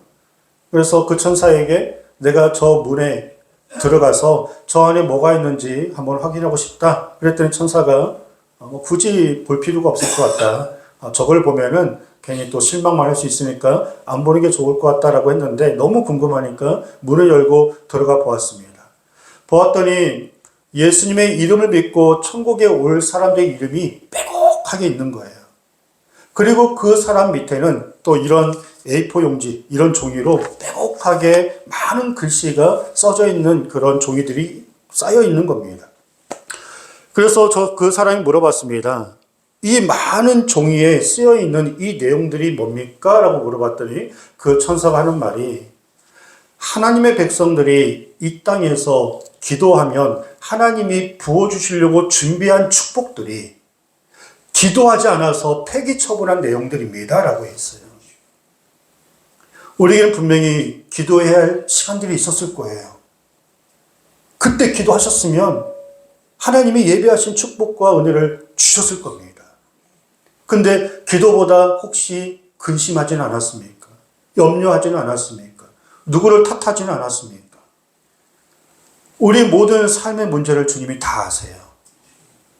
그래서 그 천사에게 내가 저 문에 들어가서 저 안에 뭐가 있는지 한번 확인하고 싶다. 그랬더니 천사가 굳이 볼 필요가 없을 것 같다. 저걸 보면은 괜히 또 실망만 할 수 있으니까 안 보는 게 좋을 것 같다라고 했는데 너무 궁금하니까 문을 열고 들어가 보았습니다. 보았더니 예수님의 이름을 믿고 천국에 올 사람들의 이름이 빼곡하게 있는 거예요. 그리고 그 사람 밑에는 또 이런 A4 용지, 이런 종이로 빼곡하게 많은 글씨가 써져 있는 그런 종이들이 쌓여 있는 겁니다. 그래서 그 사람이 물어봤습니다. 이 많은 종이에 쓰여 있는 이 내용들이 뭡니까? 라고 물어봤더니 그 천사가 하는 말이 하나님의 백성들이 이 땅에서 기도하면 하나님이 부어주시려고 준비한 축복들이 기도하지 않아서 폐기 처분한 내용들입니다. 라고 했어요. 우리에게는 분명히 기도해야 할 시간들이 있었을 거예요. 그때 기도하셨으면 하나님이 예비하신 축복과 은혜를 주셨을 겁니다. 근데 기도보다 혹시 근심하지는 않았습니까? 염려하지는 않았습니까? 누구를 탓하지는 않았습니까? 우리 모든 삶의 문제를 주님이 다 아세요.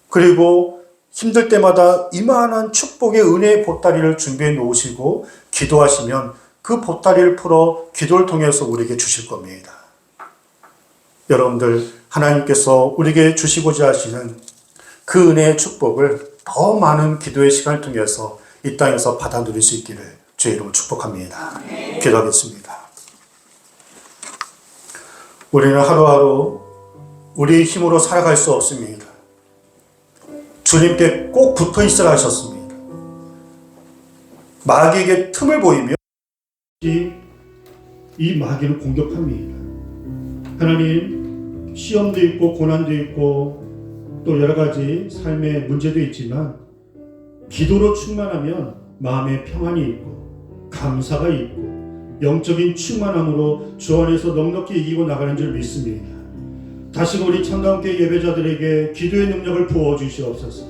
그리고 힘들 때마다 이만한 축복의 은혜의 보따리를 준비해 놓으시고 기도하시면 그 보따리를 풀어 기도를 통해서 우리에게 주실 겁니다. 여러분들 하나님께서 우리에게 주시고자 하시는 그 은혜의 축복을 더 많은 기도의 시간을 통해서 이 땅에서 받아 누릴 수 있기를 주의 이름으로 축복합니다. 기도하겠습니다. 우리는 하루하루 우리의 힘으로 살아갈 수 없습니다. 주님께 꼭 붙어 있으라 하셨습니다. 마귀에게 틈을 보이며 이 마귀는 공격합니다. 하나님, 시험도 있고 고난도 있고 또 여러 가지 삶의 문제도 있지만 기도로 충만하면 마음에 평안이 있고 감사가 있고 영적인 충만함으로 주 안에서 넉넉히 이기고 나가는 줄 믿습니다. 다시 우리 참다운교회 예배자들에게 기도의 능력을 부어주시옵소서.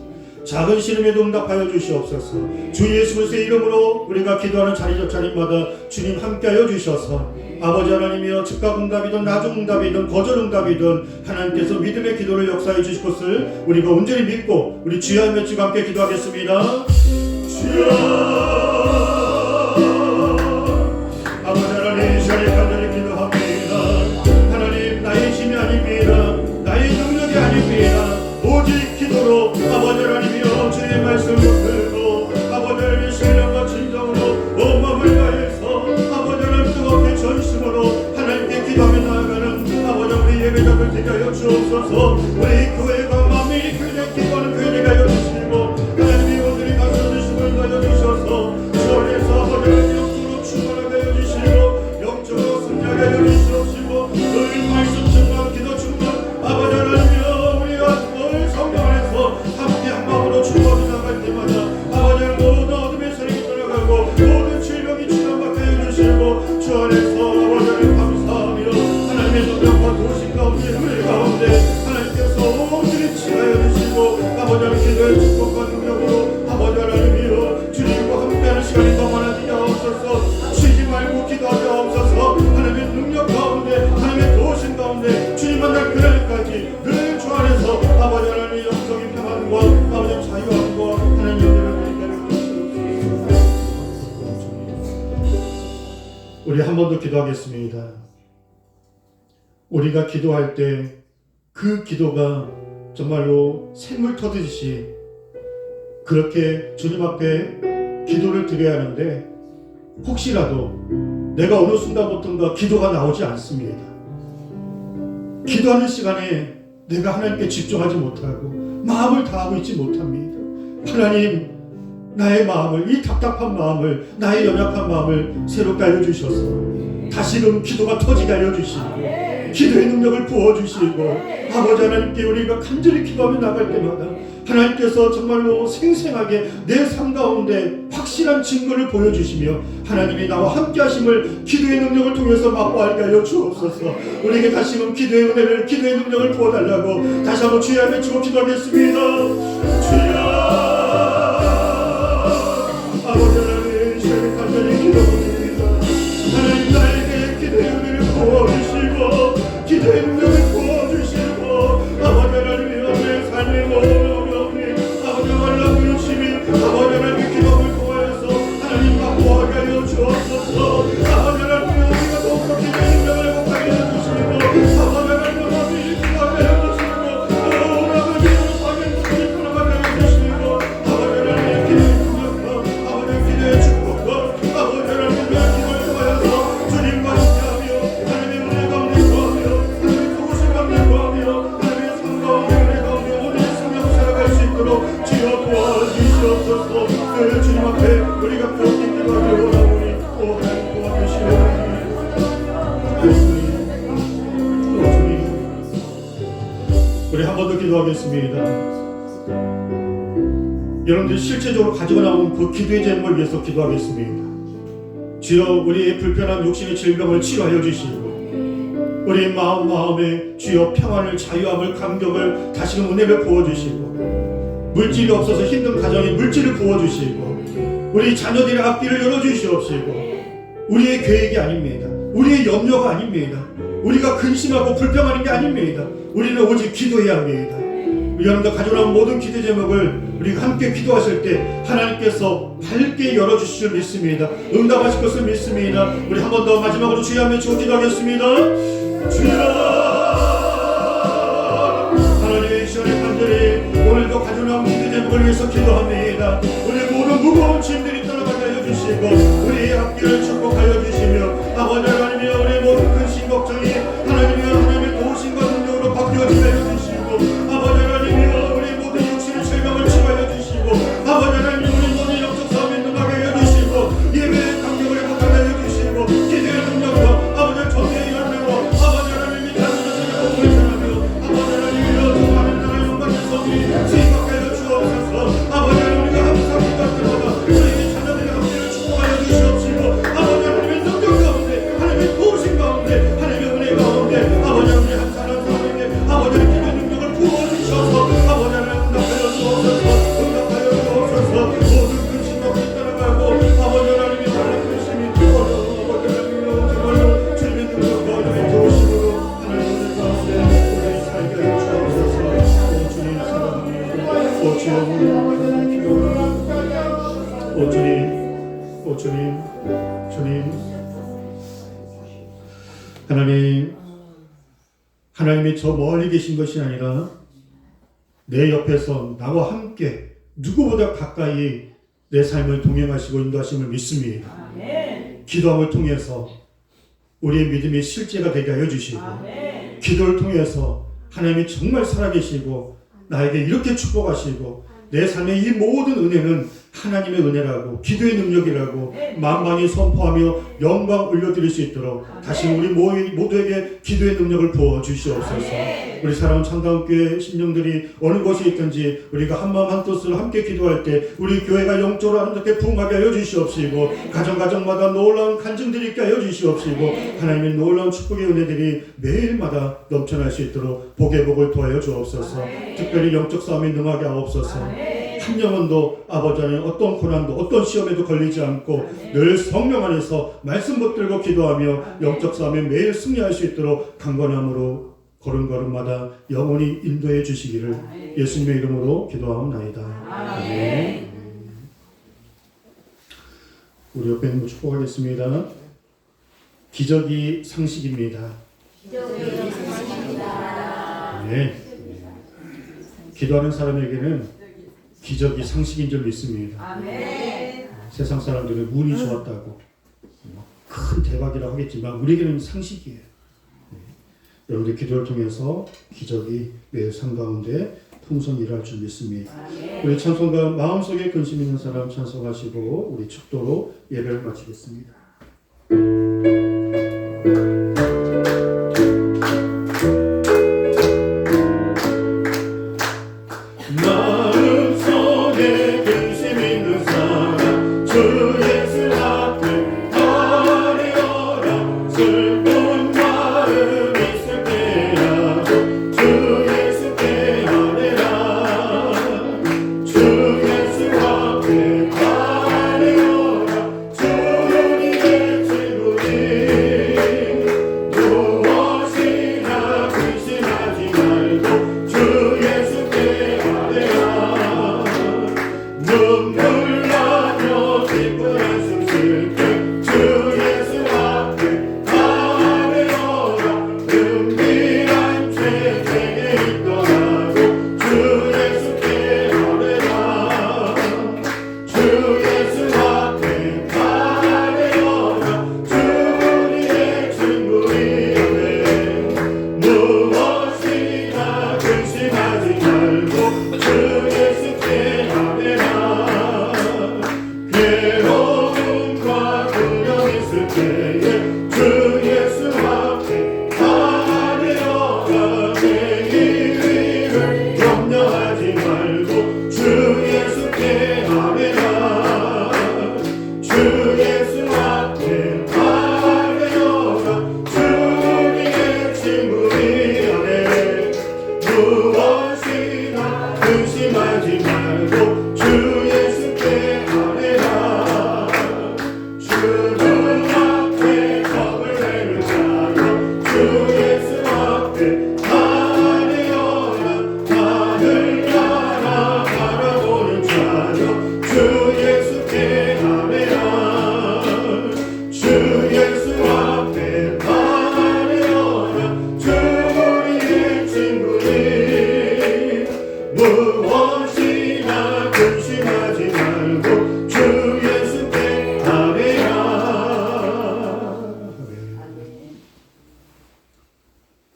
작은 시름에도 응답하여 주시옵소서. 주 예수 그리스도의 이름으로 우리가 기도하는 자리마다 주님 함께하여 주셔서 아버지 하나님이여 즉각 응답이든 나중 응답이든 거절 응답이든 하나님께서 믿음의 기도를 역사해 주실 것을 우리가 온전히 믿고 우리 주여 외치고 함께 기도하겠습니다. 주여 아버지 하나님 이 시간에 간절히 기도합니다. 하나님 나의 힘이 아닙니다. 나의 능력이 아닙니다. 오직 기도로 아버지 하나님이여 주의 말씀을 듣고 아버지 하나님의 신령과 진정으로 온 마음을 다해서 아버지 하나님 뜨겁게 전심으로 하나님께 기도하며 나아가는 아버지 우리 예배자들 되게 하여 주옵소서. 우리 교회가 만민이 교회 기도하는 교회가 하여 주시고 하나님이 오늘이 가르쳐 주심을 하여 주셔서 주 안에서 아버지 하나님 영적으로 충만하게 하여 주시고 영적으로 승리하게 하여 주시옵시고 늘 말씀 충만 기도 충만 아버지 하나님이여 우리가 늘 성령 안에서 함께 한 마음으로 충만히 나갈 때마다 아버지 모든 어둠의 세력이 떠나가고 모든 질병이 치료받게 해주시고 주 안에서 아버지 하나님 감사하며 하나님의 능력과 도신 가운데 은혜 가운데 하나님께서 온전히 치하여 주시고 아버지 하나님 기도의 축복과 능력으로 아버지 하나님이여 주님과 함께하는 시간이 더 많아지게 하옵소서. 쉬지 말고 기도하게 하옵소서. 하나님의 능력 가운데 하나님의 도신 가운데 주님 만날 그날까지 늘 주 안에서 아버지 하나님의 영적인 평안과 아버지 자유함과 하나님의 은혜를 드리게 우리 한 번 더 기도하겠습니다. 우리가 기도할 때 그 기도가 정말로 샘물 터듯이 그렇게 주님 앞에 기도를 드려야 하는데 혹시라도 내가 어느 순간부터인가 기도가 나오지 않습니다. 기도하는 시간에 내가 하나님께 집중하지 못하고 마음을 다하고 있지 못합니다. 하나님 나의 마음을 이 답답한 마음을 나의 연약한 마음을 새롭게 알려주셔서 다시금 기도가 터지게 알려주시고 기도의 능력을 부어주시고 아버지 하나님께 우리가 간절히 기도하며 나갈 때마다 하나님께서 정말로 생생하게 내 삶 가운데 확실한 증거를 보여주시며 하나님이 나와 함께 하심을 기도의 능력을 통해서 맛보게 하여 주옵소서. 우리에게 다시금 기도의 은혜를 기도의 능력을 부어달라고 다시 한번 주여 앞에 주고 기도하겠습니다. 주여 아버지 하나님 시간에 간절히 기도합니다. 하나님 나에게 기도의 은혜를 부어주시고 기도의 능력을 부어주시고 아버지 하나님이여 내 삶의 모든 아버지 하나님 열심히 아버지 하나님의 기도를 통하여서 하나님 맛보게 하여 주옵소서. 아버지 하나님 우리가 더욱더 기도의 능력을 복하게 해주시고 아버지 하나님 우리 기도하게 해주시고 또 아버지 하나님 돌아가게 해주시고 아버지 하나님의 기도의 능력과 아버지 기도의 축복과 아버지 하나님의 기도를 통하여서 주님과 함께하며 하나님의 은혜 가운데 거하며 하나님의 도우심 가운데 거하며 하나님의 삶 가운데 은혜 가운데 오늘 성령 살아갈 수 있도록 주여 도와주시옵소서. 그 주님 앞에 우리가 그렇게 기도하기를 원하오니 또 하나님 도와주시옵소서. 우리 한 번 더 기도하겠습니다. 여러분들이 실제적으로 가지고 나온 그 기도의 제목을 위해서 기도하겠습니다. 주여 우리의 불편한 육신의 질병을 치료하여 주시고 우리의 마음에 주여 평안을 자유함을 감격을 다시금 은혜를 부어주시고 물질이 없어서 힘든 가정에 물질을 부어주시고 우리 자녀들의 앞길을 열어주시옵시고 우리의 계획이 아닙니다. 우리의 염려가 아닙니다. 우리가 근심하고 불평하는 게 아닙니다. 우리는 오직 기도해야 합니다. 여러분들 가지고 나온 모든 기도 제목을 우리가 함께 기도하실 때 하나님께서 밝게 열어주실 줄 믿습니다. 응답하실 것을 믿습니다. 우리 한 번 더 마지막으로 주여 한번 주고 기도하겠습니다. 주여 하나님의 이 시간에 간절히 오늘도 가지고 나온 기도 제목을 위해서 기도합니다. 우리의 모든 무거운 짐들이 떠나가게 하여 주시고 우리의 앞길을 축복하여 주시며 아버지 하나님이여 우리의 모든 근심 걱정이 하나님이여 하나님의 도우심과 능력으로 바뀌어지게 하여 주시고 아버지 하나님이여 우리의 모든 육신의 질병을 치료하여 주시고 아버지 하나님 우리 모든 영적 싸움에 능하게 하여 주시고 예배의 감격을 행복하게 하여 주시고 기도의 능력과 아버지 전대의 열매와 아버지 하나님이 자녀들의 복음을 전하며 아버지 하나님이여 주 하나님 나라의 영광의 성이 수익하게 하여 주옵소서. 아버지 하나님 우리가 항상 기도할 때마다 우리의 자녀들의 앞길을 축복하여 주시옵시고 주님, 하나님이 저 멀리 계신 것이 아니라 내 옆에서 나와 함께 누구보다 가까이 내 삶을 동행하시고 인도하심을 믿습니다. 기도함을 통해서 우리의 믿음이 실제가 되게 하여 주시고, 기도를 통해서 하나님이 정말 살아계시고 나에게 이렇게 축복하시고, 내 삶의 이 모든 은혜는 하나님의 은혜라고, 기도의 능력이라고 만만히 선포하며 영광 올려드릴 수 있도록 다시 우리 모두에게 기도의 능력을 부어주시옵소서. 우리 사랑하는 참다운교회 신령들이 어느 곳에 있든지 우리가 한마음 한뜻으로 함께 기도할 때 우리 교회가 영적으로 아름답게 부흥하게 하여 주시옵시고, 가정마다 놀라운 간증들이 있게 하여 주시옵시고, 하나님의 놀라운 축복의 은혜들이 매일마다 넘쳐날 수 있도록 복의 복을 더하여 주옵소서. 특별히 영적 싸움에 능하게 하옵소서. 한 영혼도 아버지 하나님 어떤 고난도 어떤 시험에도 걸리지 않고 늘 성령 안에서 말씀 붙들고 기도하며 영적 싸움에 매일 승리할 수 있도록 강건함으로 걸음걸음마다 영원히 인도해 주시기를 예수님의 이름으로 기도하옵나이다. 아멘. 우리 옆에 있는 분 축복하겠습니다. 기적이 상식입니다. 네. 기도하는 사람에게는 기적이 상식인 줄 믿습니다. 아멘. 세상 사람들은 운이 좋았다고 큰 대박이라고 하겠지만 우리에게는 상식이에요. 여러분들 기도를 통해서 기적이 매일 삶 가운데 풍성히 일할 줄 믿습니다. 우리 찬송가 마음속에 근심 있는 사람 찬송하시고 우리 축도로 예배를 마치겠습니다.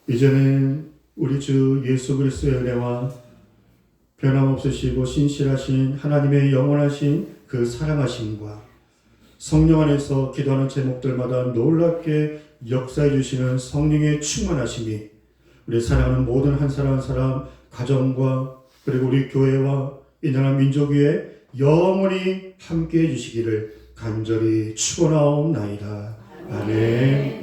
이제는 우리 주 예수 그리스도의 은혜와 변함없으시고 신실하신 하나님의 영원하신 그 사랑하심과 성령 안에서 기도하는 제목들마다 놀랍게 역사해 주시는 성령의 충만하심이 우리 사랑하는 모든 한 사람 한 사람 가정과 그리고 우리 교회와 이 나라 민족 위에 영원히 함께해 주시기를 간절히 축원하옵나이다. 아멘.